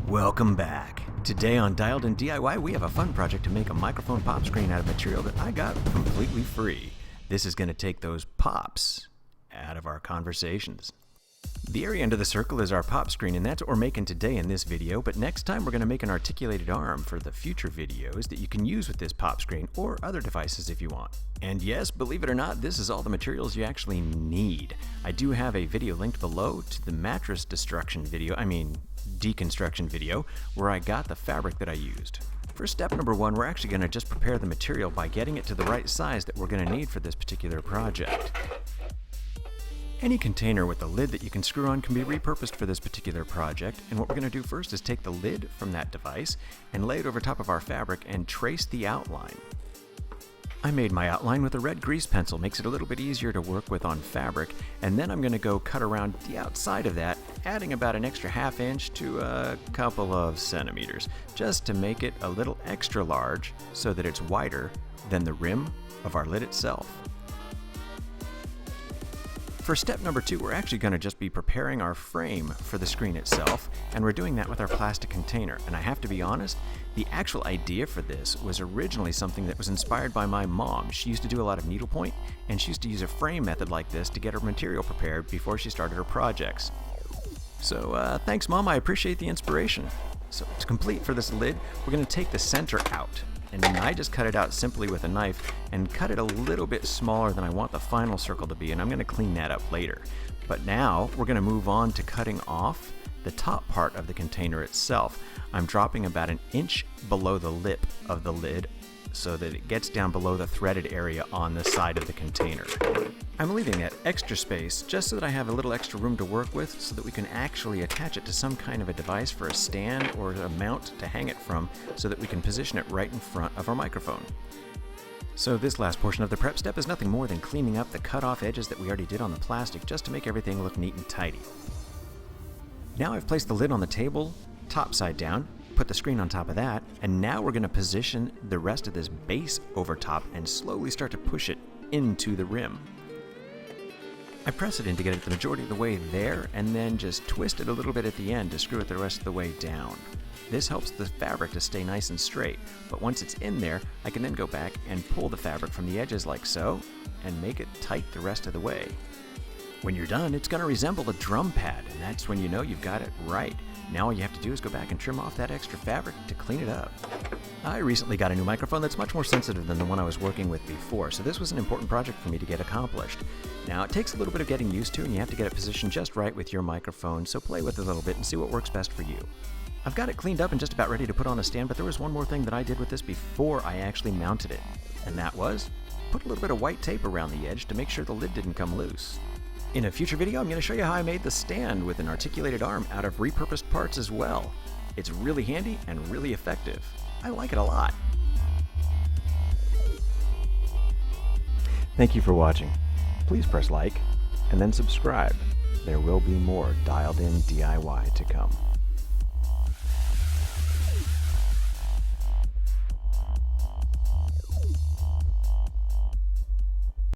Welcome back. Today on Dialed In DIY, we have a fun project to make a microphone pop screen out of material that I got completely free. This is going to take those pops out of our conversations. The area under the circle is our pop screen, and that's what we're making today in this video, but next time we're going to make an articulated arm for the future videos that you can use with this pop screen or other devices if you want. And yes, believe it or not, this is all the materials you actually need. I do have a video linked below to the mattress deconstruction video where I got the fabric that I used. For step number one, we're actually going to just prepare the material by getting it to the right size that we're going to need for this particular project. Any container with a lid that you can screw on can be repurposed for this particular project, and what we're going to do first is take the lid from that device and lay it over top of our fabric and trace the outline. I made my outline with a red grease pencil, makes it a little bit easier to work with on fabric, and then I'm going to go cut around the outside of that, adding about an extra ½ inch to a couple of centimeters, just to make it a little extra large so that it's wider than the rim of our lid itself. For step number two, we're actually going to just be preparing our frame for the screen itself, and we're doing that with our plastic container. And I have to be honest, the actual idea for this was originally something that was inspired by my mom. She used to do a lot of needlepoint, and she used to use a frame method like this to get her material prepared before she started her projects. So thanks, Mom, I appreciate the inspiration. So to complete for this lid, we're going to take the center out. And I just cut it out simply with a knife and cut it a little bit smaller than I want the final circle to be, and I'm going to clean that up later. But now we're going to move on to cutting off the top part of the container itself. I'm dropping about an inch below the lip of the lid so that it gets down below the threaded area on the side of the container. I'm leaving that extra space just so that I have a little extra room to work with so that we can actually attach it to some kind of a device for a stand or a mount to hang it from so that we can position it right in front of our microphone. So this last portion of the prep step is nothing more than cleaning up the cut-off edges that we already did on the plastic just to make everything look neat and tidy. Now I've placed the lid on the table, top side down, put the screen on top of that, and now we're going to position the rest of this base over top and slowly start to push it into the rim. I press it in to get it the majority of the way there, and then just twist it a little bit at the end to screw it the rest of the way down. This helps the fabric to stay nice and straight, but once it's in there, I can then go back and pull the fabric from the edges like so, and make it tight the rest of the way. When you're done, it's going to resemble a drum pad, and that's when you know you've got it right. Now all you have to do is go back and trim off that extra fabric to clean it up. I recently got a new microphone that's much more sensitive than the one I was working with before, so this was an important project for me to get accomplished. Now it takes a little bit of getting used to, and you have to get it positioned just right with your microphone, so play with it a little bit and see what works best for you. I've got it cleaned up and just about ready to put on a stand, but there was one more thing that I did with this before I actually mounted it, and that was put a little bit of white tape around the edge to make sure the lid didn't come loose. In a future video, I'm going to show you how I made the stand with an articulated arm out of repurposed parts as well. It's really handy and really effective. I like it a lot. Thank you for watching. Please press like and then subscribe. There will be more Dialed In DIY to come.